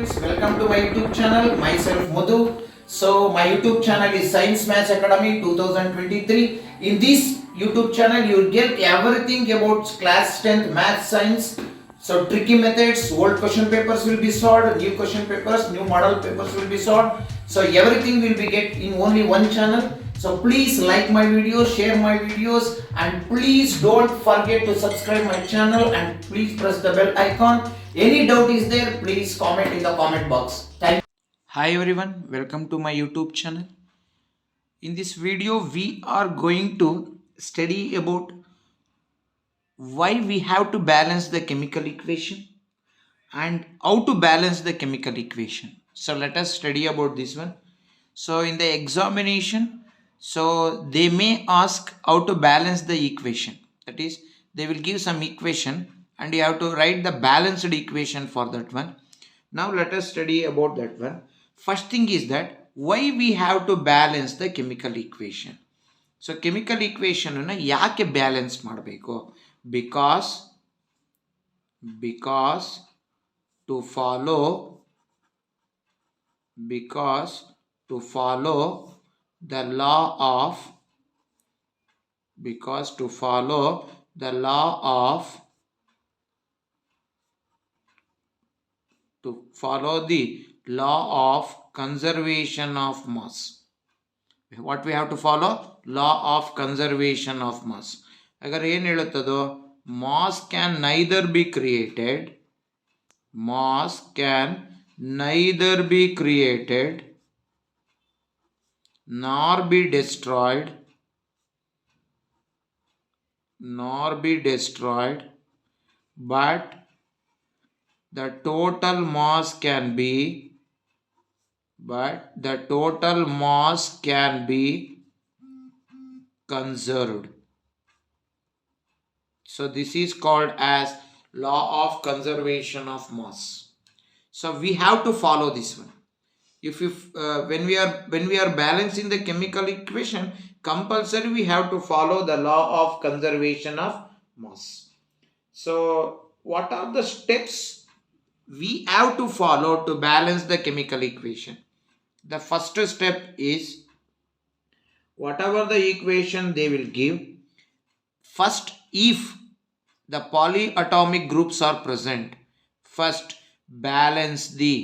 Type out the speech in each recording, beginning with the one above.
students, welcome to my YouTube channel. Myself Madhu. So my YouTube channel is Science Maths Academy 2023. In this YouTube channel you will get everything about class 10th math science. So tricky methods, old question papers will be solved, new question papers, new model papers will be solved. So everything will be get in only one channel. So please like my videos, share my videos, and please don't forget to subscribe my channel and please press the bell icon. Any doubt is there, please comment in the comment box. Thank you. Hi everyone, welcome to my YouTube channel. In this video, we are going to study about why we have to balance the chemical equation and how to balance the chemical equation. So let us study about this one. So in the examination, so they may ask how to balance the equation. That is, they will give some equation and you have to write the balanced equation for that one. Now let us study about that one. First thing is that why we have to balance the chemical equation. So chemical equation ಯಾಕೆ balance ಮಾಡಬೇಕು? because to follow the law of conservation of mass. What we have to follow? Law of conservation of mass. Agar ಏನು ಹೇಳುತ್ತದೋ, mass can neither be created nor be destroyed but the total mass can be conserved. So this is called as law of conservation of mass. So we have to follow this one. When we are balancing the chemical equation, compulsory we have to follow the law of conservation of mass. So what are the steps we have to follow to balance the chemical equation? The first step is, whatever the equation they will give, first, if the polyatomic groups are present, first balance the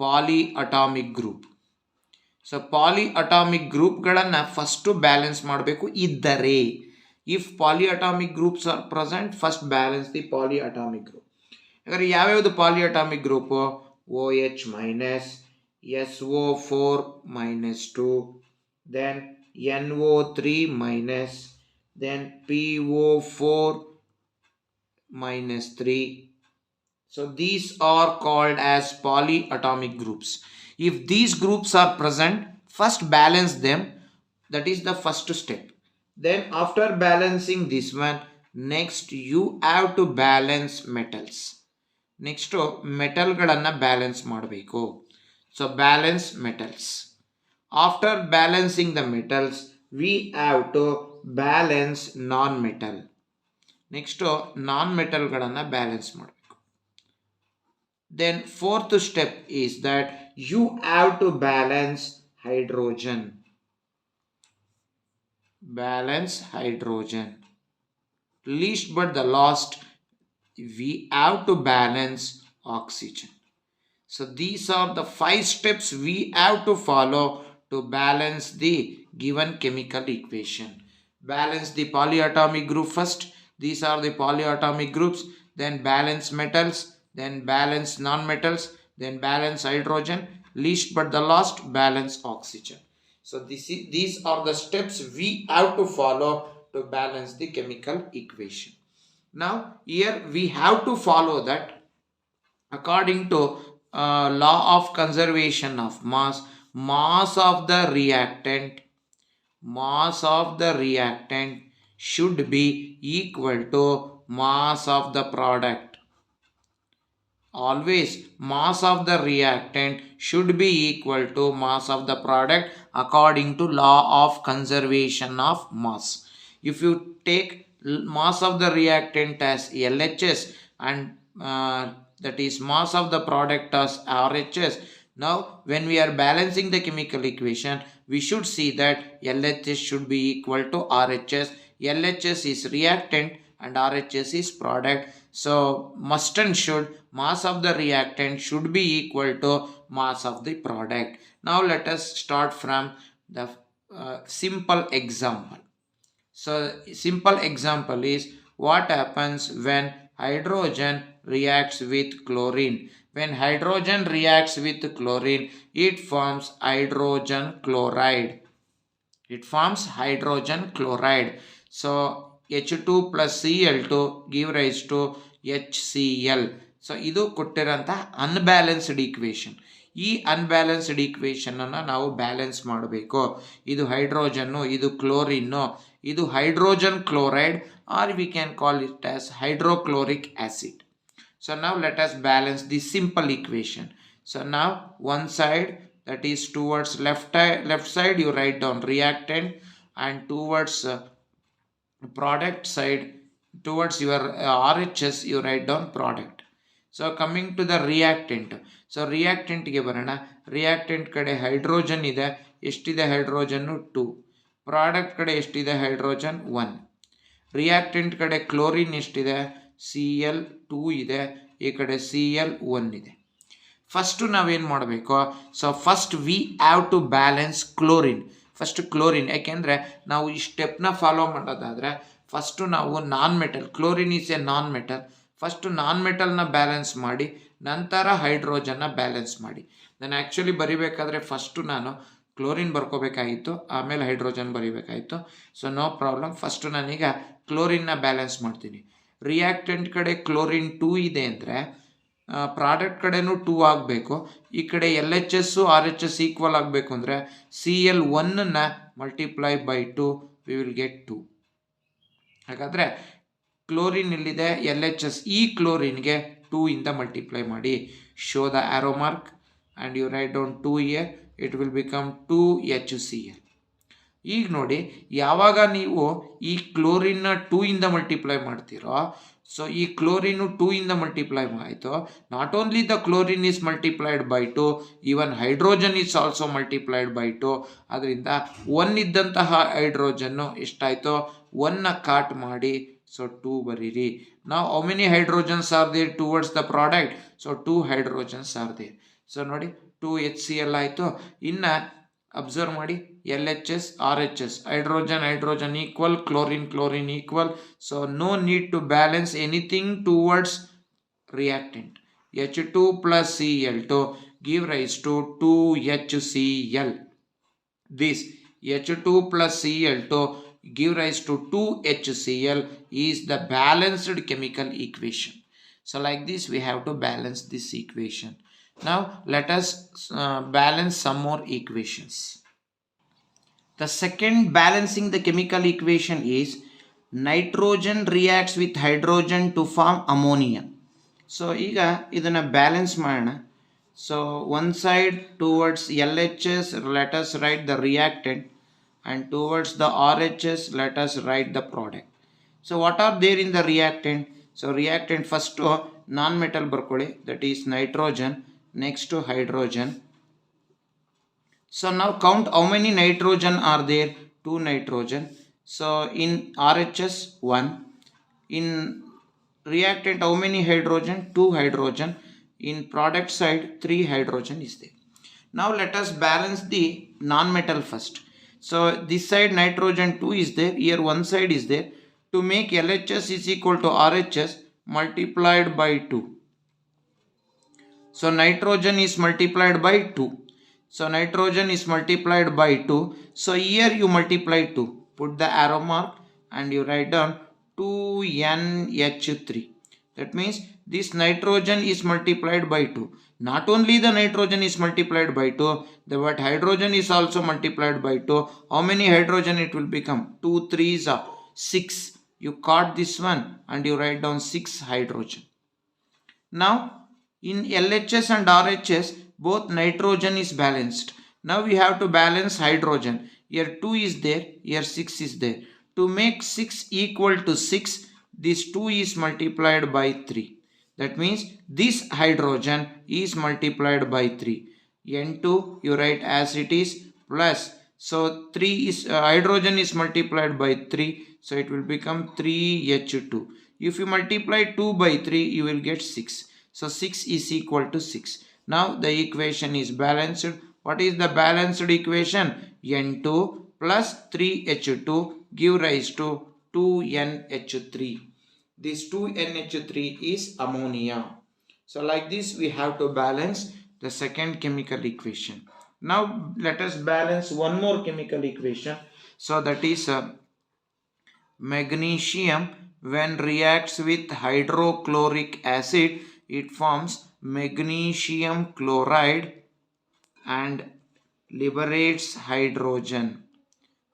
polyatomic group. So polyatomic group ಗಳನ್ನ first balance ಮಾಡಬೇಕು ಇದ್ದರೆ. If polyatomic groups are present, first balance the polyatomic group. ಹಾಗಾದ್ರೆ ಯಾವ್ಯಾವುದು polyatomic group? OH minus, SO4 minus 2, then NO3 minus, then PO4 minus 3. So these are called as polyatomic groups. If these groups are present, first balance them. That is the first step. Then after balancing this one, next you have to balance metals. Next metal ಗಳನ್ನ balance ಮಾಡಬೇಕು. So balance metals. After balancing the metals, we have to balance non-metal. Next non-metal ಗಳನ್ನ balance ಮಾಡಬೇಕು. Then fourth step is that you have to balance hydrogen. Least but the last, we have to balance oxygen. So these are the 5 steps we have to follow to balance the given chemical equation. Balance the polyatomic group first. These are the polyatomic groups. Then balance metals. Then balance non-metals. Then balance hydrogen. Least but the last, balance oxygen. So these are the steps we have to follow to balance the chemical equation. Now here we have to follow that according to law of conservation of mass. Mass of the reactant should be equal to mass of the product. Always mass of the reactant should be equal to mass of the product according to law of conservation of mass. If you take mass of the reactant as LHS and that is mass of the product as RHS. Now when we are balancing the chemical equation, we should see that LHS should be equal to RHS. LHS is reactant and RHS is product. So must and should mass of the reactant should be equal to mass of the product. Now let us start from the simple example. So simple example is what happens when hydrogen reacts with chlorine. When hydrogen reacts with chlorine, it forms hydrogen chloride. It forms hydrogen chloride. So H2 plus Cl2 give rise to HCl. So ಇದು ಕೊಟ್ಟಿರೋಂಥ unbalanced equation. ಈ unbalanced equation ಅನ್ನು ನಾವು balance ಮಾಡಬೇಕು. ಇದು hydrogen, ಇದು chlorine, ಇದು hydrogen chloride, or we can call it as hydrochloric acid. So now let us balance the simple equation. So now one side, that is towards left side you write down reactant, and towards product side, towards your RHS you write down product. So coming to the reactant. So reactant ಗೆ ಬರೋಣ. reactant ಕಡೆ hydrogen ಇದೆ. ಎಷ್ಟಿದೆ hydrogen? 2. Product ಕಡೆ ಎಷ್ಟಿದೆ hydrogen? 1. Reactant ಕಡೆ chlorine ಎಷ್ಟಿದೆ? Cl2 ಇದೆ. ಈ ಕಡೆ Cl1 ಇದೆ. ಫಸ್ಟು ನಾವೇನು ಮಾಡಬೇಕು? So first we have to balance chlorine. First chlorine, ಯಾಕೆಂದರೆ ನಾವು ಈ ಸ್ಟೆಪ್ನ ಫಾಲೋ ಮಾಡೋದಾದರೆ ಫಸ್ಟು ನಾವು non metal, chlorine is a non metal, first non ಮೆಟಲ್ನ ಬ್ಯಾಲೆನ್ಸ್ ಮಾಡಿ ನಂತರ ಹೈಡ್ರೋಜನ್ನ ಬ್ಯಾಲೆನ್ಸ್ ಮಾಡಿ. ನಾನು ಆ್ಯಕ್ಚುಲಿ ಬರಿಬೇಕಾದ್ರೆ ಫಸ್ಟು ನಾನು ಕ್ಲೋರಿನ್ ಬರ್ಕೋಬೇಕಾಗಿತ್ತು, ಆಮೇಲೆ ಹೈಡ್ರೋಜನ್ ಬರೀಬೇಕಾಯಿತು. So no problem. ಫಸ್ಟು ನಾನೀಗ ಕ್ಲೋರಿನ್ನ ಬ್ಯಾಲೆನ್ಸ್ ಮಾಡ್ತೀನಿ. ರಿಯಾಕ್ಟೆಂಟ್ ಕಡೆ ಕ್ಲೋರಿನ್ 2 ಇದೆ ಅಂದರೆ ಪ್ರಾಡಕ್ಟ್ ಕಡೆನೂ 2 ಆಗಬೇಕು. ಈ ಕಡೆ LHS RHS ಈಕ್ವಲ್ ಆಗಬೇಕು ಅಂದರೆ Cl1ನ multiply by 2 we will get 2. ಹಾಗಾದರೆ ಕ್ಲೋರಿನ್ ಇಲ್ಲಿದೆ, LHS ಈ ಕ್ಲೋರಿನ್ಗೆ 2 ಇಂದ ಮಲ್ಟಿಪ್ಲೈ ಮಾಡಿ. Show the arrow mark and you write down 2 here, it will become 2HCl. ಈಗ ನೋಡಿ, ಯಾವಾಗ ನೀವು ಈ ಕ್ಲೋರಿನ್ನ 2 ಇಂದ ಮಲ್ಟಿಪ್ಲೈ ಮಾಡ್ತೀರೋ, ಸೊ ಈ ಕ್ಲೋರಿನು 2 ಇಂದ ಮಲ್ಟಿಪ್ಲೈ ಆಯಿತು. Not only the chlorine is multiplied by 2, even hydrogen is also multiplied by 2. ಅದರಿಂದ 1 ಇದ್ದಂತಹ ಹೈಡ್ರೋಜನ್ನು ಎಷ್ಟಾಯಿತು? 1ನ ಕಾಟ್ ಮಾಡಿ, ಸೊ 2 ಬರೀರಿ. ನಾವು how many hydrogens are there towards the product? So 2 hydrogens are there. So ನೋಡಿ 2HCl ಆಯಿತು. ಇನ್ನು ಅಬ್ಸರ್ವ್ ಮಾಡಿ, LHS RHS, hydrogen equal, chlorine equal. So no need to balance anything towards reactant. H2 plus Cl2 give rise to 2HCl. This H2 plus Cl2 give rise to 2HCl is the balanced chemical equation. So like this we have to balance this equation. Now let us balance some more equations. The second balancing the chemical equation is nitrogen reacts with hydrogen to form ammonia. So ಈಗ ಇದನ್ನು balance ಮಾಡೋಣ. So one side towards LHS let us write the reactant, and towards the RHS let us write the product. So what are there in the reactant? So reactant first non-metal ಬರ್ಕೊಳ್ಳಿ, that is nitrogen, next to hydrogen. So now count how many nitrogen are there? 2 nitrogen. So in RHS 1, in reactant how many hydrogen? 2 hydrogen. In product side 3 hydrogen is there. Now let us balance the non-metal first. So this side nitrogen 2 is there, here one side is there. To make LHS is equal to RHS multiplied by 2. So nitrogen is multiplied by 2. So nitrogen is multiplied by 2. So here you multiply 2. Put the arrow mark and you write down 2NH3. That means this nitrogen is multiplied by 2. Not only the nitrogen is multiplied by 2, but hydrogen is also multiplied by 2. How many hydrogen it will become? 2 3s are 6. You cut this one and you write down 6 hydrogen. Now in LHS and RHS both nitrogen is balanced. Now we have to balance hydrogen. Here 2 is there, here 6 is there. To make 6 equal to 6, this 2 is multiplied by 3. That means this hydrogen is multiplied by 3. N2 you write as it is plus. So 3 is hydrogen is multiplied by 3. So it will become 3H2. If you multiply 2 by 3, you will get 6. So 6 is equal to 6. Now the equation is balanced. What is the balanced equation? N2 plus 3H2 give rise to 2NH3. This 2NH3 is ammonia. So like this we have to balance the second chemical equation. Now let us balance one more chemical equation. So that is magnesium when reacts with hydrochloric acid, it forms magnesium chloride and liberates hydrogen.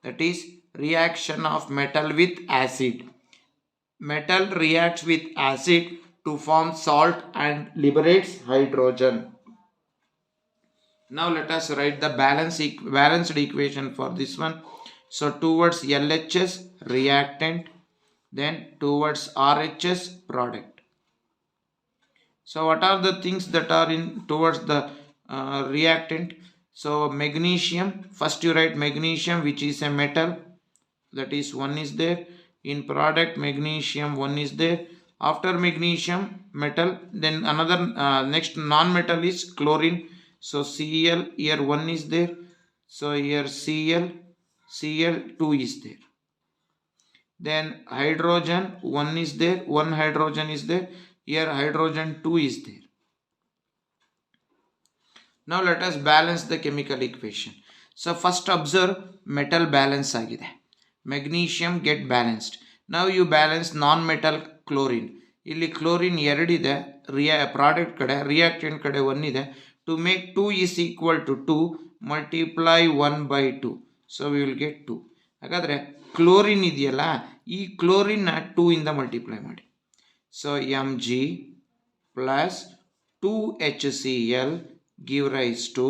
That is reaction of metal with acid. Metal reacts with acid to form salt and liberates hydrogen. Now let us write the balanced equation for this one. So towards LHS reactant, then towards RHS product. So what are the things that are in towards the reactant? So magnesium, first you write magnesium which is a metal, that is 1 is there. In product magnesium 1 is there. After magnesium metal, then another next non-metal is chlorine. So Cl here 1 is there. So here Cl2 is there. Then hydrogen 1 is there, 1 hydrogen is there. Here hydrogen 2 is there. Now let us balance the chemical equation. So first observe metal balance agide. Magnesium get balanced. Now you balance non-metal chlorine. ಇಲ್ಲಿ chlorine 2 ಇದೆ, product ಕಡೆ reactant ಕಡೆ 1 ಇದೆ. To make 2 is equal to 2, multiply 1 by 2. So we will get 2. ಹಾಗಾದರೆ chlorine ಇದೆಯಲ್ಲ, ಈ ಕ್ಲೋರಿನ್ನ 2 ಇಂದ multiply ಮಾಡಿ. So Mg plus 2HCl give rise to,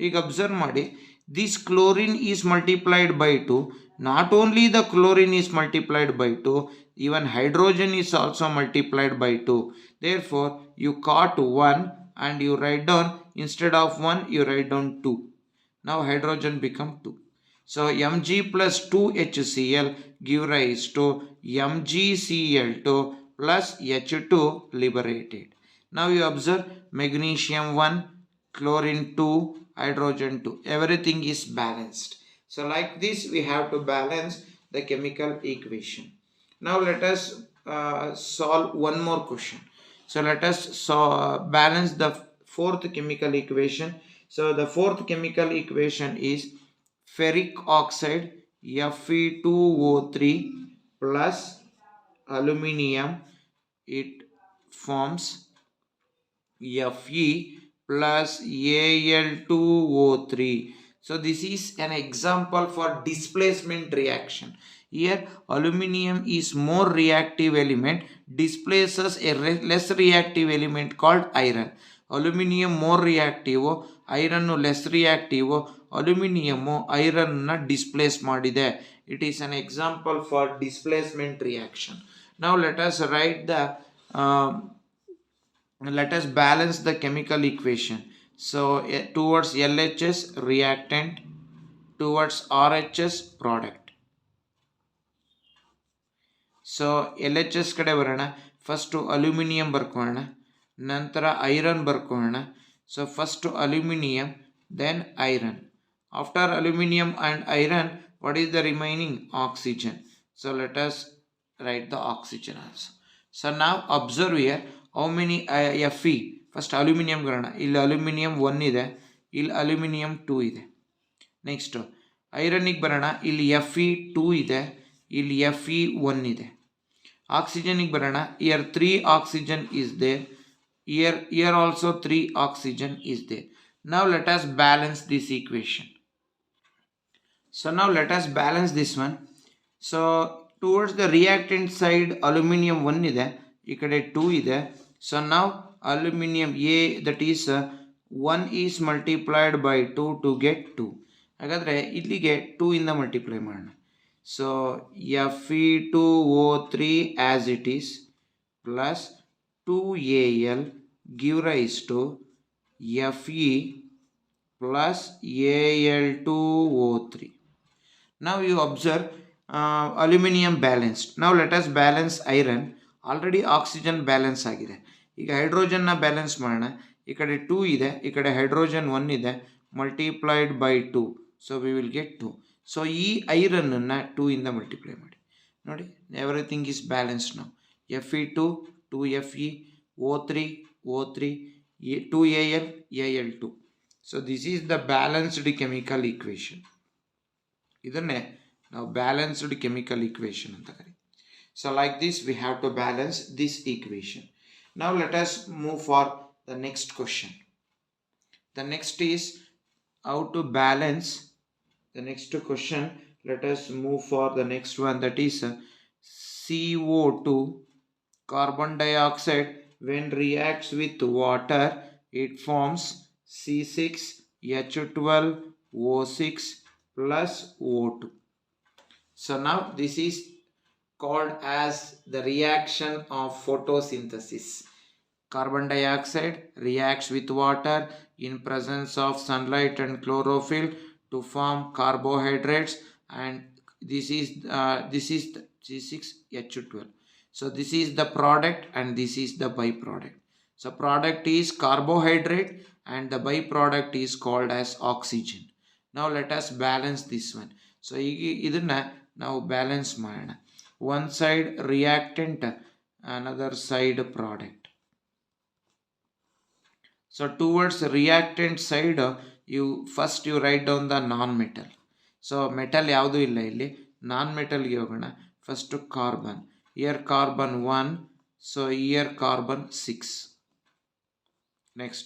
ಈಗ ಅಬ್ಸರ್ವ್ ಮಾಡಿ, this chlorine is multiplied by 2. Not only the chlorine is multiplied by 2, even hydrogen is also multiplied by 2. Therefore you caught 1 and you write down, instead of 1 you write down 2. Now hydrogen become 2. So Mg plus 2HCl give rise to MgCl2 plus H2 liberated. Now you observe magnesium 1, chlorine 2, hydrogen 2. Everything is balanced. So like this we have to balance the chemical equation. Now let us solve one more question. So let us balance the fourth chemical equation. So the fourth chemical equation is ferric oxide Fe2O3 plus aluminium. It forms Fe plus Al2O3. So this is an example for displacement reaction. Here aluminium is more reactive element, displaces a less reactive element called iron. Aluminium more reactive, iron less reactive. Aluminium iron na displace madide. It is an example for displacement reaction. Now let us write the let us balance the chemical equation. So towards LHS reactant, towards RHS product. So LHS ಕಡೆ ಬರೋಣ. First aluminium ಬರ್ಕೊಳ್ಳೋಣ, ನಂತರ iron ಬರ್ಕೊಳ್ಳೋಣ. So first aluminium, then iron. After aluminium and iron, what is the remaining? Oxygen. So let us write the oxygen also. So now observe here how many Fe. First aluminium ಬರೋಣ. ಇಲ್ಲಿ aluminium 1 ಇದೆ, ಇಲ್ಲಿ aluminium 2 ಇದೆ. Next ಐರನ್ನಿಗೆ ಬರೋಣ. ಇಲ್ಲಿ Fe2 ಇದೆ, ಇಲ್ಲಿ Fe1 ಇದೆ. ಆಕ್ಸಿಜನ್ಗೆ ಬರೋಣ. here 3 oxygen is there, here also 3 oxygen is there. Now let us balance this equation. So now let us balance this one. So towards the reactant side aluminium 1 ಇದೆ, ಈ ಕಡೆ 2 ಇದೆ. So now aluminium A, that is 1 is multiplied by 2 to get 2. ಹಾಗಾದರೆ ಇಲ್ಲಿಗೆ 2 ಇಂದ multiply ಮಾಡೋಣ. So Fe2O3 as it is plus 2Al give rise to Fe plus Al2O3. Now you observe aluminum balanced. Now let us balance iron. Already oxygen balance ಆಗಿದೆ. ಈಗ ಹೈಡ್ರೋಜನ್ನ balance ಮಾಡೋಣ. ಈ ಕಡೆ 2 ಇದೆ, ಈ ಕಡೆ ಹೈಡ್ರೋಜನ್ 1 ಇದೆ, multiplied by 2. So we will get 2. So ಈ ಐರನ್ನನ್ನು 2 ಇಂದ ಮಲ್ಟಿಪ್ಲೈ ಮಾಡಿ. ನೋಡಿ, ಎವ್ರಿಥಿಂಗ್ ಈಸ್ ಬ್ಯಾಲೆನ್ಸ್ಡ್ ನಾವು. Fe2, 2Fe, O3, O3, 2Al, Al2. So this is the balanced chemical equation. ಇದನ್ನೇ ನಾವು ಬ್ಯಾಲೆನ್ಸ್ಡ್ ಕೆಮಿಕಲ್ ಈಕ್ವೇಷನ್ ಅಂತ ಕರೀತೀವಿ. So like this we have to balance this equation. Now let us move for the next question. The next is how to balance the next question. Let us move for the next one, that is CO2 carbon dioxide when reacts with water it forms C6H12O6 plus O2. So now this is called as the reaction of photosynthesis. Carbon dioxide reacts with water in presence of sunlight and chlorophyll to form carbohydrates, and this is the C6H12. So this is the product and this is the byproduct. So product is carbohydrate and the byproduct is called as oxygen. Now let us balance this one. So idana now balance ಮಾಡೋಣ. One side reactant, another side product. So towards reactant side you write down the non-metal. So metal ಯಾವುದು ಇಲ್ಲ ಇಲ್ಲಿ, non-metalಗೆ ಹೋಗೋಣ. First carbon. Here carbon 1, so here carbon 6. Next,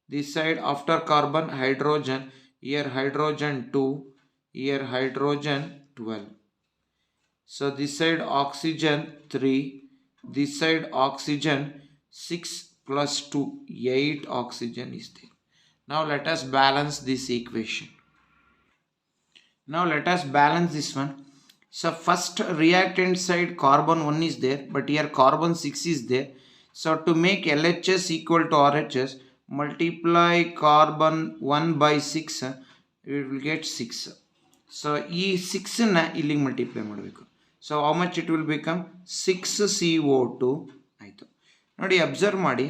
this side after carbon hydrogen. Here hydrogen 2, here hydrogen 12. So this side oxygen 3, this side oxygen 6 plus 2, 8 oxygen is there. Now let us balance this equation. Now let us balance this one. So first reactant side carbon 1 is there, but here carbon 6 is there. So to make LHS equal to RHS, multiply carbon 1 by 6, we will get 6. So ಈ 6ನ ಇಲ್ಲಿಗೆ multiply ಮಾಡಬೇಕು. So how much it will become 6CO2 ಆಯಿತು. ನೋಡಿ observe ಮಾಡಿ,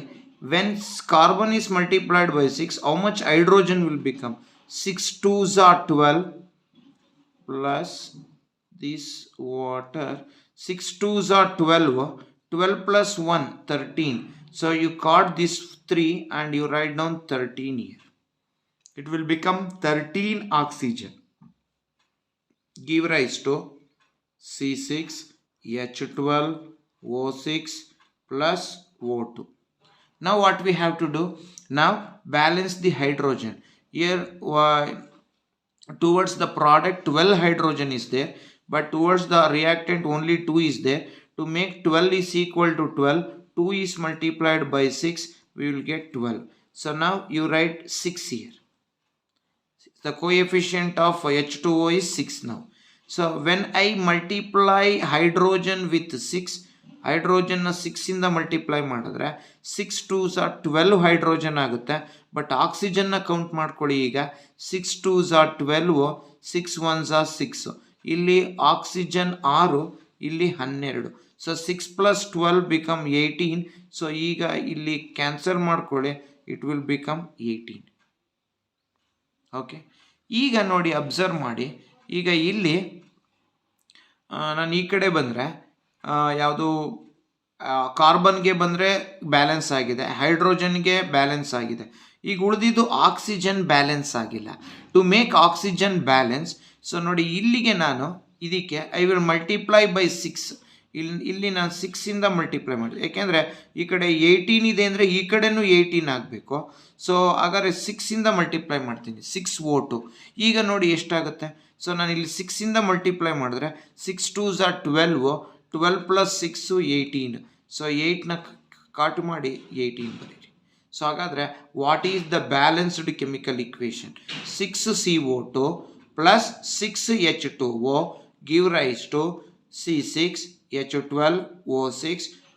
when carbon is multiplied by 6, how much hydrogen will become 6 2s are 12 plus this water. 6 2s are 12, 12 plus 1 13. So you cut this 3 and you write down 13 here. It will become 13 oxygen, give rise to C6H12O6 plus O2. Now what we have to do? Now balance the hydrogen. Here towards the product 12 hydrogen is there, but towards the reactant only 2 is there. To make 12 is equal to 12, 2 is multiplied by 6, we will get 12. So now you write 6 here. The coefficient of H2O is 6 now. So when I multiply hydrogen with 6, hydrogen 6 ಇಂದ multiply ಮಾಡಿದ್ರೆ 6 2s are 12 hydrogen ಆಗುತ್ತೆ. But ಆಕ್ಸಿಜನ್ನ count ಮಾಡ್ಕೊಳ್ಳಿ. ಈಗ 6 2s are 12, 6 1s are 6. ಇಲ್ಲಿ oxygen 6, ಇಲ್ಲಿ 12. So 6 plus 12 become 18. So ಈಗ ಇಲ್ಲಿ cancel ಮಾಡ್ಕೊಳ್ಳಿ, ಇಟ್ ವಿಲ್ ಬಿಕಮ್ 18. ಓಕೆ, ಈಗ ನೋಡಿ ಅಬ್ಸರ್ವ್ ಮಾಡಿ. ಈಗ ಇಲ್ಲಿ ನಾನು ಈ ಕಡೆ ಬಂದರೆ ಯಾವುದು ಕಾರ್ಬನ್ಗೆ ಬಂದರೆ ಬ್ಯಾಲೆನ್ಸ್ ಆಗಿದೆ, ಹೈಡ್ರೋಜನ್ಗೆ ಬ್ಯಾಲೆನ್ಸ್ ಆಗಿದೆ. ಈಗ ಉಳಿದಿದ್ದು ಆಕ್ಸಿಜನ್ ಬ್ಯಾಲೆನ್ಸ್ ಆಗಿಲ್ಲ. To make oxygen balance, so ನೋಡಿ ಇಲ್ಲಿಗೆ ನಾನು ಇದಕ್ಕೆ ಐ ವಿಲ್ ಮಲ್ಟಿಪ್ಲೈ ಬೈ 6. ಇಲ್ಲಿ ನಾನು 6ಇಂದ ಮಲ್ಟಿಪ್ಲೈ ಮಾಡಿದೆ, ಯಾಕೆಂದರೆ ಈ ಕಡೆ 18 ಇದೆ ಅಂದರೆ ಈ ಕಡೆನೂ 18 ಆಗಬೇಕು. ಸೊ ಹಾಗಾದರೆ 6ಇಂದ ಮಲ್ಟಿಪ್ಲೈ ಮಾಡ್ತೀನಿ, 6O2. ಈಗ ನೋಡಿ ಎಷ್ಟಾಗುತ್ತೆ. ಸೊ ನಾನು ಇಲ್ಲಿ 6ಇಂದ ಮಲ್ಟಿಪ್ಲೈ ಮಾಡಿದ್ರೆ 6 2s are 12, 12 plus 6 18. ಸೊ 8ನ ಕಾಟು ಮಾಡಿ 18 ಬರೀರಿ. ಸೊ ಹಾಗಾದರೆ what is the balanced chemical equation? 6CO2 plus 6H2O give rise to C6H12O6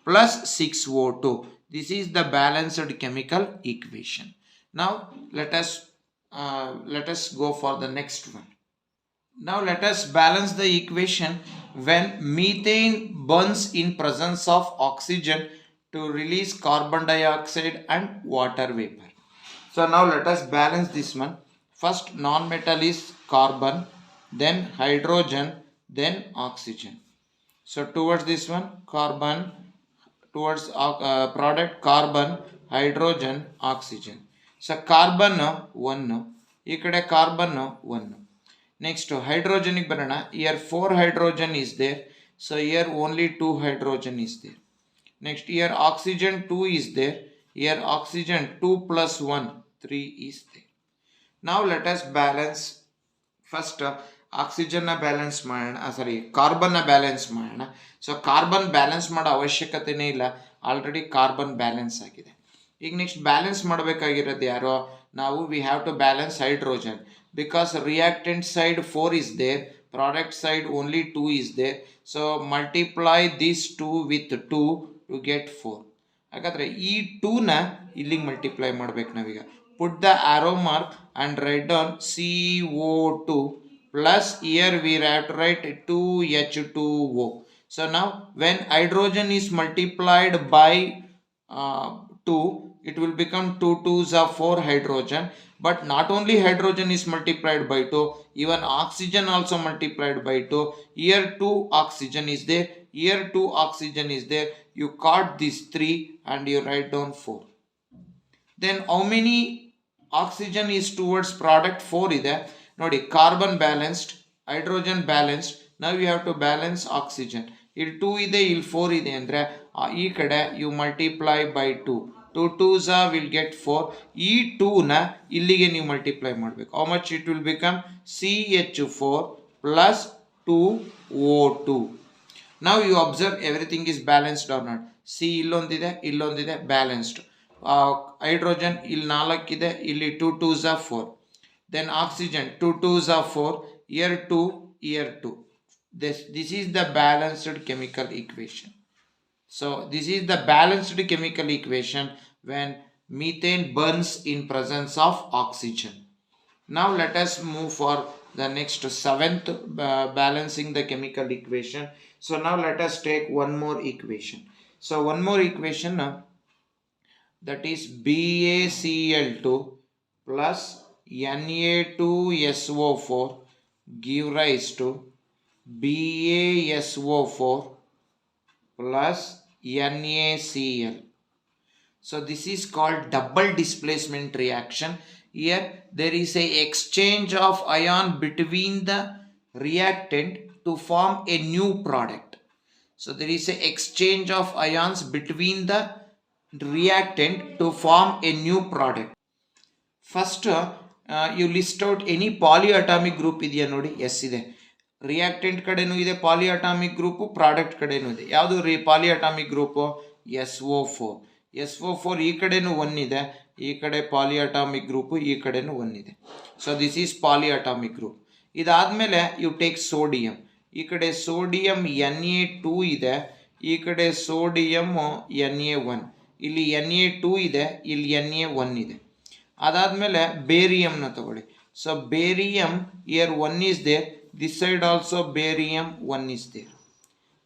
plus 6O2. This is the balanced chemical equation. Now let us go for the next one. Now let us balance the equation when methane burns in presence of oxygen to release carbon dioxide and water vapor. So now let us balance this one. First non-metal is carbon, then hydrogen, then oxygen. So towards this one carbon, towards product carbon, hydrogen, oxygen. So carbon 1, ಈ ಕಡೆ carbon 1. Next hydrogen ಬರೋಣ. Here 4 hydrogen is there, so here only 2 hydrogen is there. Next here oxygen 2 is there, here oxygen 2 plus 1 3 is there. Now let us balance. First oxygen ನ balance ಮಾಡೋಣ, carbon ನ balance ಮಾಡೋಣ. So carbon balance ಮಾಡೋ ಅವಶ್ಯಕತೆನೇ ಇಲ್ಲ, already carbon balance ಆಗಿದೆ. ಈಗ next balance ಮಾಡಬೇಕಾಗಿರೋದು ಯಾರೋ ನಾವು, we have to balance hydrogen because reactant side 4 is there, product side only 2 is there. So multiply this 2 with 2 to get 4. ಹಾಗಾದರೆ ಈ 2ನ ಇಲ್ಲಿಗೆ ಮಲ್ಟಿಪ್ಲೈ ಮಾಡ್ಬೇಕು ನಾವೀಗ. put the arrow mark and write down CO2 plus here we have to write 2H2O. So now when hydrogen is multiplied by 2, it will become 2 2s are 4 hydrogen. But not only hydrogen is multiplied by 2, even oxygen also multiplied by 2. Here 2 oxygen is there, here 2 oxygen is there. You cut these 3 and you write down 4. Then how many oxygen is towards product 4 ಇದೆ ನೋಡಿ. Carbon balanced, hydrogen balanced. ನಾವು you have to balance oxygen. ಇಲ್ಲಿ 2 ಇದೆ, ಇಲ್ಲಿ 4 ಇದೆ ಅಂದರೆ ಈ ಕಡೆ you multiply by 2. 2 2s will get 4. ಈ 2ನ ಇಲ್ಲಿಗೆ ನೀವು ಮಲ್ಟಿಪ್ಲೈ ಮಾಡಬೇಕು. How much it will become CH4 plus 2O2. ನಾವು you observe everything is balanced or not. C ಇಲ್ಲೊಂದಿದೆ, ಇಲ್ಲೊಂದಿದೆ, ಬ್ಯಾಲೆನ್ಸ್ಡ್. ಹೈಡ್ರೋಜನ್ ಇಲ್ಲಿ 4 ಇದೆ, ಇಲ್ಲಿ 2 2s are 4. Then oxygen 2 2s are 4, here 2, here 2. This is the balanced chemical equation. So this is the balanced chemical equation when methane burns in presence of oxygen. Now let us move for the next 7th balancing the chemical equation. So now let us take one more equation. So one more equation that is BaCl2 plus Na2SO4 give rise to BaSO4 plus NaCl. So this is called double displacement reaction. Here there is a exchange of ion between the reactant to form a new product. So there is a exchange of ions between the reactant to form a new product. First you list out any polyatomic group ಇದೆಯಾ ನೋಡಿ. S ಇದೆ. Reactant ಕಡೆನೂ ಇದೆ polyatomic group, product ಕಡೆನೂ ಇದೆ. ಯಾವುದು ಪಾಲಿಅಟಾಮಿಕ್ group? SO4. SO4 ಈ ಕಡೆನೂ 1 ಇದೆ, ಈ ಕಡೆ ಪಾಲಿಅಟಾಮಿಕ್ ಗ್ರೂಪು, ಈ ಕಡೆನೂ 1 ಇದೆ. So this is polyatomic group. ಇದಾದಮೇಲೆ ಯು ಟೇಕ್ ಸೋಡಿಯಂ. ಈ ಕಡೆ ಸೋಡಿಯಂ Na2 ಇದೆ, ಈ ಕಡೆ ಸೋಡಿಯಂ Na1. ಇಲ್ಲಿ Na2 ಇದೆ, ಇಲ್ಲಿ Na1 ಇದೆ. ಅದಾದಮೇಲೆ ಬೇರಿಯಂನ ತಗೊಳ್ಳಿ. So barium year 1 is there, this side also barium 1 is there.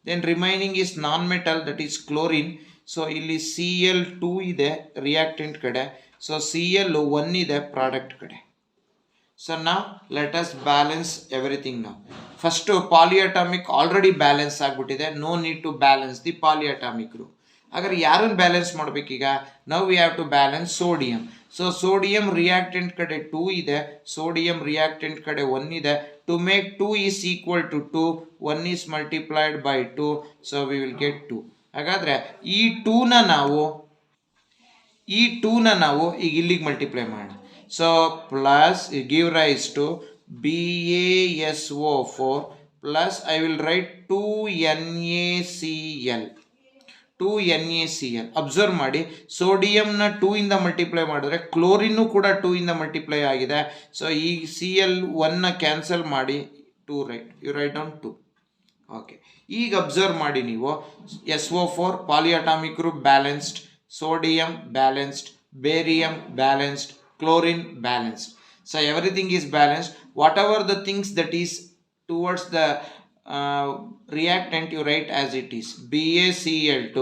Then remaining is non-metal, that is chlorine. So ಇಲ್ಲಿ Cl2 ಇದೆ ರಿಯಾಕ್ಟೆಂಟ್ ಕಡೆ, ಸೊ Cl1 ಇದೆ ಪ್ರಾಡಕ್ಟ್ ಕಡೆ. ಸೊ ನಾವು ಲೆಟ್ ಅಸ್ ಬ್ಯಾಲೆನ್ಸ್ ಎವ್ರಿಥಿಂಗ್. ನಾವು ಫಸ್ಟು ಪಾಲಿಅಟಾಮಿಕ್ ಆಲ್ರೆಡಿ ಬ್ಯಾಲೆನ್ಸ್ ಆಗಿಬಿಟ್ಟಿದೆ, no need to balance the polyatomic group. ಹಾಗಾದ್ರೆ ಯಾರನ್ನು ಬ್ಯಾಲೆನ್ಸ್ ಮಾಡಬೇಕೀಗ? ನಾವು we have to balance sodium. So sodium reactant ಕಡೆ 2 ಇದೆ, ಸೋಡಿಯಂ ರಿಯಾಕ್ಟೆಂಟ್ ಕಡೆ 1 ಇದೆ. To make 2 is equal to 2, 1 is multiplied by 2, so we will get 2. ಹಾಗಾದರೆ ಈ 2ನ ನಾವು ಈಗ ಇಲ್ಲಿಗೆ ಮಲ್ಟಿಪ್ಲೈ ಮಾಡೋಣ. So plus give rise to BaSO4 plus I will write 2NaCl. Observe ಮಾಡಿ, ಸೋಡಿಯಂನ 2 ಇಂದ ಮಲ್ಟಿಪ್ಲೈ ಮಾಡಿದ್ರೆ ಕ್ಲೋರಿನ್ನು ಕೂಡ 2 ಇಂದ ಮಲ್ಟಿಪ್ಲೈ ಆಗಿದೆ. ಸೊ ಈ Cl1ನ ಕ್ಯಾನ್ಸಲ್ ಮಾಡಿ 2 right, you write down 2. Okay, ಈಗ ಅಬ್ಸರ್ವ್ ಮಾಡಿ ನೀವು, SO4 polyatomic group balanced, sodium balanced, barium balanced, chlorine balanced. So everything is balanced. Whatever the things that is towards the reactant, you write as it is BaCl2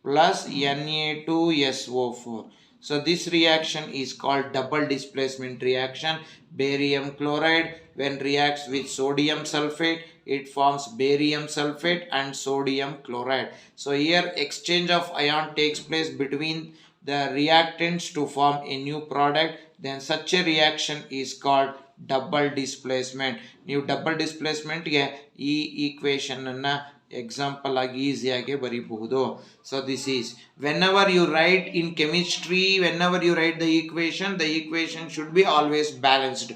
plus Na2SO4. So this reaction is called double displacement reaction. Barium chloride, when reacts with sodium sulfate, it forms barium sulfate and sodium chloride. So here exchange of ion takes place between the reactants to form a new product. Then such a reaction is called double displacement. ನೀವು double ಡಿಸ್ಪ್ಲೇಸ್ಮೆಂಟ್ಗೆ ಈ equation ಅನ್ನ example ಆಗಿ ಈಸಿಯಾಗಿ ಬರೀಬಹುದು. So this is whenever you write in chemistry, whenever you write the equation should be always balanced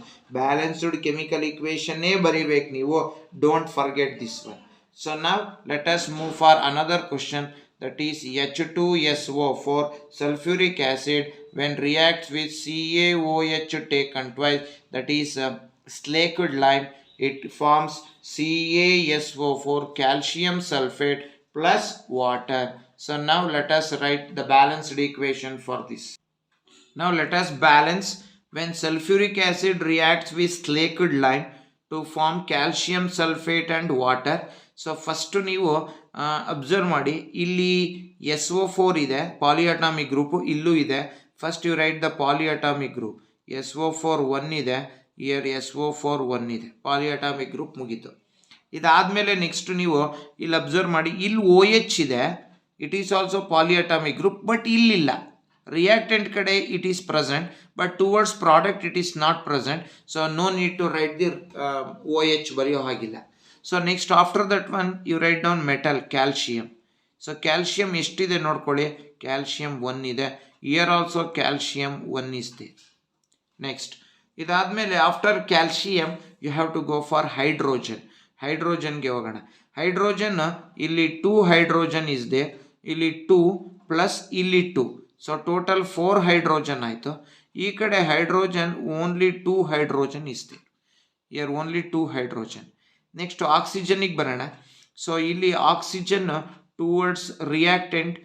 chemical equation ಬರಿಬೇಕು ನೀವು. Don't forget this one. So now let us move for another question, that is H2SO4 sulfuric acid when reacts with CaOH taken twice, that is slaked lime, it forms CaSO4 calcium sulfate plus water. So now let us write the balanced equation for this. Now let us balance when sulfuric acid reacts with slaked lime to form calcium sulfate and water. So first ನೀವು observe ಮಾಡಿ, ಇಲ್ಲಿ SO4 ಇದೆ, polyatomic group ಇಲ್ಲೂ ಇದೆ. First you write the polyatomic group. SO4 1 ಇದೆ, year SO4 1 ಇದೆ, ಪಾಲಿಅಟಾಮಿಕ್ group ಮುಗೀತು. ಇದಾದಮೇಲೆ ನೆಕ್ಸ್ಟ್ ನೀವು ಇಲ್ಲಿ ಅಬ್ಸರ್ವ್ ಮಾಡಿ, ಇಲ್ಲಿ OH ಇದೆ, it is also polyatomic group, but ಇಲ್ಲಿಲ್ಲ. reactant kade it is present, but towards product it is not present, so no need to write the OH bariyo hagilla. So next after that one you write down metal calcium. So calcium ಎಷ್ಟಿದೆ ನೋಡ್ಕೊಳ್ಳಿ, calcium 1 ಇದೆ, here also calcium 1 is there. next ಇದಾದ್ಮೇಲೆ after calcium you have to go for hydrogen ಗೆ ಹೋಗೋಣ. hydrogen ಇಲ್ಲಿ 2 hydrogen is there, ಇಲ್ಲಿ 2 plus ಇಲ್ಲಿ 2, so total 4 hydrogen ಆಯಿತು. ಈ ಕಡೆ hydrogen only 2 hydrogen is there, here only 2 hydrogen. Next ಆಕ್ಸಿಜನ್ಗೆ ಬರೋಣ. ಸೊ ಇಲ್ಲಿ oxygen towards reactant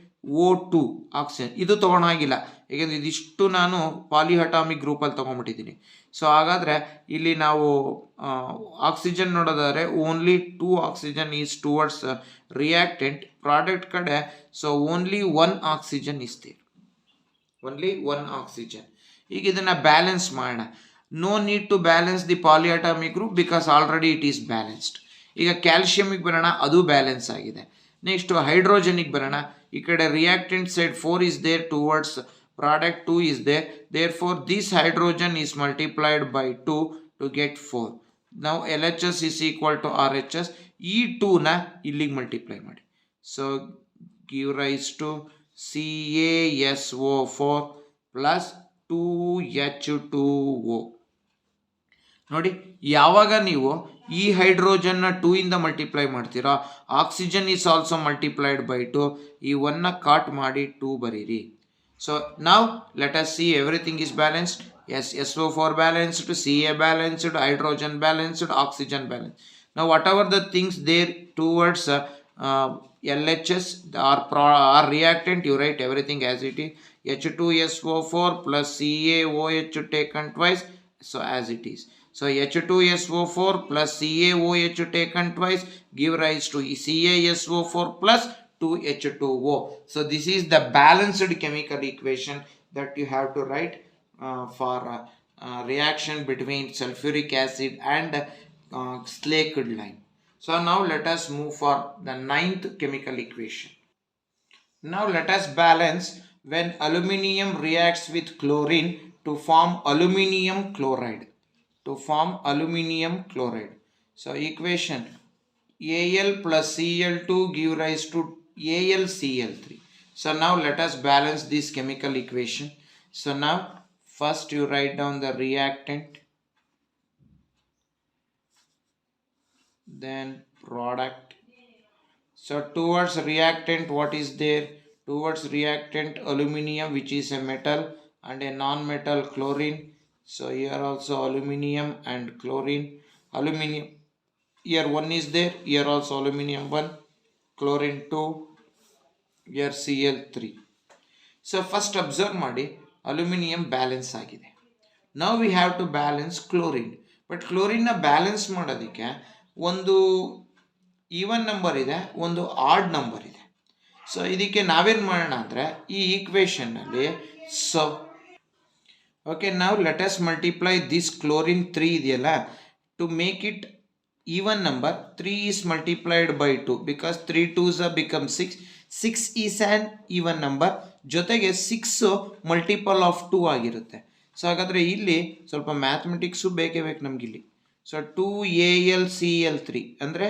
O2 oxygen, ಇದು ತೊಗೊಳಾಗಿಲ್ಲ ಯಾಕೆಂದರೆ ಇದಿಷ್ಟು ನಾನು ಪಾಲಿಅಟಾಮಿಕ್ ಗ್ರೂಪಲ್ಲಿ ತೊಗೊಂಡ್ಬಿಟ್ಟಿದ್ದೀನಿ. ಸೊ ಹಾಗಾದರೆ ಇಲ್ಲಿ ನಾವು ಆಕ್ಸಿಜನ್ ನೋಡೋದಾದರೆ only 2 oxygen is towards reactant, product ಕಡೆ so only 1 oxygen is there, only 1 oxygen. ಈಗ ಇದನ್ನ ಬ್ಯಾಲೆನ್ಸ್ ಮಾಡೋಣ. No need to balance the polyatomic group because already it is balanced. ಈಗ ಕ್ಯಾಲ್ಶಿಯಮಿಗೆ ಬರೋಣ, ಅದು ಬ್ಯಾಲೆನ್ಸ್ ಆಗಿದೆ. ನೆಕ್ಸ್ಟ್ ಹೈಡ್ರೋಜನಿಗೆ ಬರೋಣ. ಈ ಕಡೆ reactant side 4 is there, towards product 2 is there, therefore this hydrogen is multiplied by 2 to get 4. now LHS is equal to RHS. ಈ 2 ನ ಇಲ್ಲಿಗೆ ಮಲ್ಟಿಪ್ಲೈ ಮಾಡಿ, so give rise to CaSO4 plus 2H2O. ನೋಡಿ, ಯಾವಾಗ ನೀವು ಈ ಹೈಡ್ರೋಜನ್ನ 2 ಇಂದ ಮಲ್ಟಿಪ್ಲೈ ಮಾಡ್ತೀರಾ, oxygen is also multiplied by 2, ಈ 1ನ ಕಾಟ್ ಮಾಡಿ 2 ಬರೀರಿ. ಸೊ ನಾವು let us see everything is balanced. Yes, SO4 balanced, Ca balanced, hydrogen balanced, oxygen balance. ನಾವು whatever the things there towards LHS or reactant, you write everything as it is. H2SO4 plus CaOH taken twice, so as it is. So H2SO4 plus CaOH taken twice give rise to CaSO4 plus 2H2O. So this is the balanced chemical equation that you have to write for reaction between sulfuric acid and slaked lime. So now let us move for the 9th chemical equation. Now let us balance when aluminium reacts with chlorine to form aluminium chloride. So equation Al plus Cl2 give rise to AlCl3. So now let us balance this chemical equation. So now first you write down the reactant, then product. So towards reactant what is there? Towards reactant aluminium, which is a metal, and a non-metal chlorine. So here also aluminium and chlorine. Aluminium, here 1 is there, here also aluminium 1, chlorine 2, here Cl3. So first observe ಮಾಡಿ, aluminium balance ಆಗಿದೆ. ನಾವು we have to balance chlorine. But ಕ್ಲೋರಿನ್ನ balance ಮಾಡೋದಕ್ಕೆ ಒಂದು even number ಇದೆ, ಒಂದು odd number ಇದೆ. So ಇದಕ್ಕೆ ನಾವೇನು ಮಾಡೋಣ ಅಂದರೆ, ಈ ಈಕ್ವೇಷನ್ನಲ್ಲಿ ಸೊ ಓಕೆ, ನಾವು let us multiply this chlorine 3 ಇದೆಯಲ್ಲ, to make it even number. 3 is multiplied by 2 because 3 2s become 6. 6 is an even number, ಜೊತೆಗೆ 6 ಮಲ್ಟಿಪಲ್ ಆಫ್ 2 ಆಗಿರುತ್ತೆ. ಸೊ ಹಾಗಾದರೆ ಇಲ್ಲಿ ಸ್ವಲ್ಪ ಮ್ಯಾಥಮೆಟಿಕ್ಸು ಬೇಕೇ ಬೇಕು ನಮಗಿಲ್ಲಿ. ಸೊ 2AlCl3 ಅಂದರೆ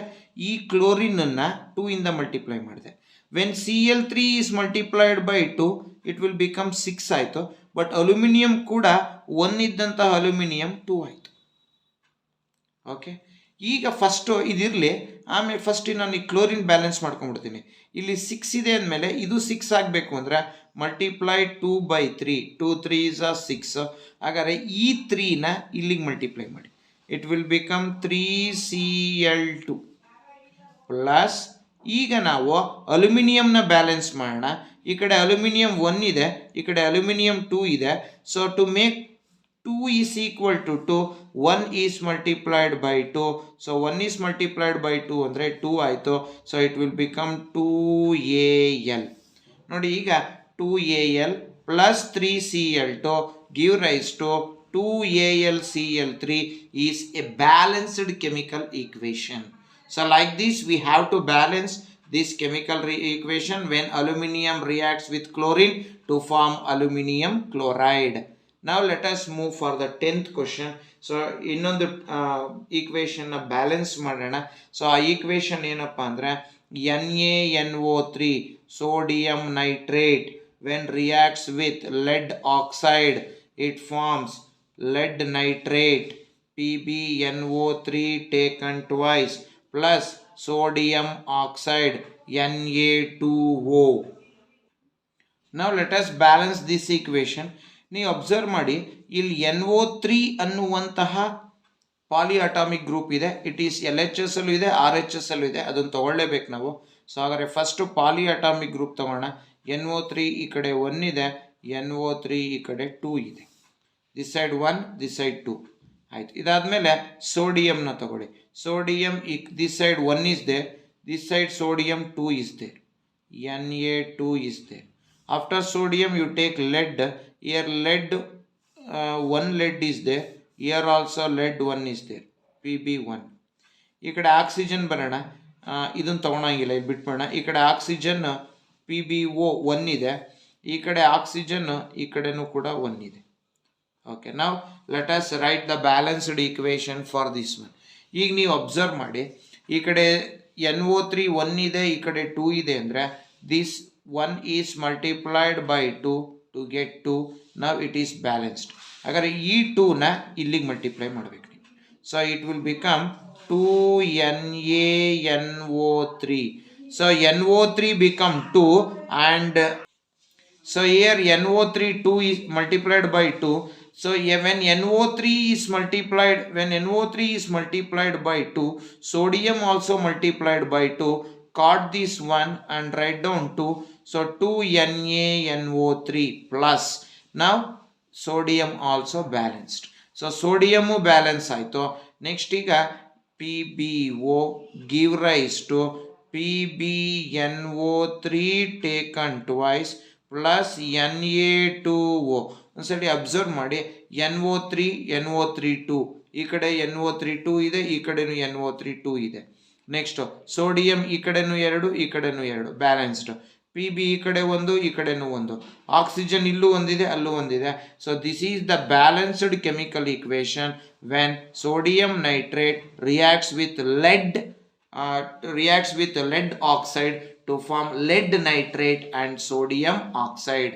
ಈ ಕ್ಲೋರಿನನ್ನು 2 ಇಂದ ಮಲ್ಟಿಪ್ಲೈ ಮಾಡಿದೆ. When Cl3 is multiplied by 2 it will become 6 ಆಯಿತು. ಬಟ್ ಅಲ್ಯೂಮಿನಿಯಂ ಕೂಡ 1 ಇದ್ದಂತಹ ಅಲ್ಯೂಮಿನಿಯಂ 2 ಆಯಿತು. ಓಕೆ, ಈಗ ಫಸ್ಟು ಇದಿರಲಿ, ಆಮೇಲೆ ಫಸ್ಟ್ ನಾನು ಈ ಕ್ಲೋರಿನ್ ಬ್ಯಾಲೆನ್ಸ್ ಮಾಡ್ಕೊಂಡ್ಬಿಡ್ತೀನಿ. ಇಲ್ಲಿ 6 ಇದೆ ಅಂದಮೇಲೆ ಇದು 6 ಆಗಬೇಕು ಅಂದರೆ ಮಲ್ಟಿಪ್ಲೈ 2/3, 2 3s are 6. ಹಾಗಾದರೆ ಈ 3ನ ಇಲ್ಲಿಗೆ ಮಲ್ಟಿಪ್ಲೈ ಮಾಡಿ, it will become 3Cl2 plus. ಈಗ ನಾವು ಅಲ್ಯೂಮಿನಿಯಂನ ಬ್ಯಾಲೆನ್ಸ್ ಮಾಡೋಣ. ಈ ಕಡೆ ಅಲ್ಯೂಮಿನಿಯಂ 1 ಇದೆ, ಈ ಕಡೆ ಅಲ್ಯೂಮಿನಿಯಂ 2 ಇದೆ. So to make 2 is equal to 2, 1 is multiplied by 2. So 1 is multiplied by 2 ಅಂದರೆ 2 ಆಯಿತು. So it will become 2Al. ನೋಡಿ, ಈಗ 2Al plus 3Cl2 give rise to 2AlCl3 is a balanced chemical equation. So like this we have to balance this chemical equation when aluminum reacts with chlorine to form aluminum chloride. Now let us move for the 10th question. So ಇನ್ನೊಂದು ಈಕ್ವೇಷನ್ನ balance ಮಾಡೋಣ. So ಆ equation ಏನಪ್ಪ ಅಂದರೆ, NaNO3 sodium nitrate when reacts with lead oxide it forms lead nitrate PbNO3 taken twice plus sodium oxide Na2O. Now let us balance this equation. ನೀವು observe ಮಾಡಿ, ಇಲ್ಲಿ NO3 ಅನ್ನುವಂತಹ ಪಾಲಿ atomic group ಇದೆ. It is LHS ಅಲ್ಲೂ ಇದೆ, RHS ಅಲ್ಲೂ ಇದೆ, ಅದನ್ನು ತೊಗೊಳ್ಳೇಬೇಕು ನಾವು. ಸೊ ಹಾಗಾದರೆ ಫಸ್ಟು ಪಾಲಿ ಅಟಾಮಿಕ್ ಗ್ರೂಪ್ ತೊಗೊಳ್ಳೋಣ. NO3 ಈ ಕಡೆ 1 ಇದೆ, NO3 ಈ ಕಡೆ 2 ಇದೆ. ದಿಸ್ ಸೈಡ್ 1, ದಿಸ್ ಸೈಡ್ 2 ಆಯಿತು. ಇದಾದಮೇಲೆ ಸೋಡಿಯಂನ ತಗೊಳ್ಳಿ. Sodium this side 1 is there, this side sodium 2 is there, Na2 is there. After sodium you take lead. Here lead, one lead is there. Here also lead 1 is there, Pb1. ಈ ಕಡೆ oxygen ಬರೋಣ, ಇದನ್ನು ತೊಗೊಳಂಗಿಲ್ಲ, ಇಲ್ಲಿ ಬಿಟ್ಬಿಡೋಣ. ಈ ಕಡೆ oxygen PbO 1 ಇದೆ, ಈ ಕಡೆ ಆಕ್ಸಿಜನ್ ಈ ಕಡೆನೂ ಕೂಡ 1 ಇದೆ. ಓಕೆ, ನಾವು let us right the balanced equation for this one. ಈಗ ನೀವು ಅಬ್ಸರ್ವ್ ಮಾಡಿ, ಈ ಕಡೆ NO3 1 ಇದೆ, ಈ ಕಡೆ 2 ಇದೆ ಅಂದರೆ this 1 is multiplied by 2 to get 2. now it is balanced. ಹಾಗಾದರೆ ಈ 2ನ ಇಲ್ಲಿಗೆ ಮಲ್ಟಿಪ್ಲೈ ಮಾಡಬೇಕು ನೀವು. So it will become 2NaNO3. So NO3 become 2 and so here NO3 2 is multiplied by 2. So when NO3 is multiplied by 2, sodium also multiplied by 2. Cut this one and write down 2. So 2NaNO3 plus. Now sodium also balanced. So sodium balance ಆಯಿತು. Next ಈಗ PbO give rise to PbNO3 taken twice plus Na2O. ಒಂದ್ಸರಿ observe ಮಾಡಿ, NO3 NO3 ಈ ಕಡೆ NO3 2 ಇದೆ, ಈ ಕಡೆನೂ NO3 2 ಇದೆ. ನೆಕ್ಸ್ಟು ಸೋಡಿಯಂ ಈ ಕಡೆನೂ 2, ಈ ಕಡೆನೂ 2, ಬ್ಯಾಲೆನ್ಸ್ಡ್. Pb ಈ ಕಡೆ 1, ಈ ಕಡೆನೂ 1. ಆಕ್ಸಿಜನ್ ಇಲ್ಲೂ ಒಂದಿದೆ, ಅಲ್ಲೂ ಒಂದಿದೆ. So this is the balanced chemical equation when sodium nitrate reacts with lead oxide to form lead nitrate and sodium oxide.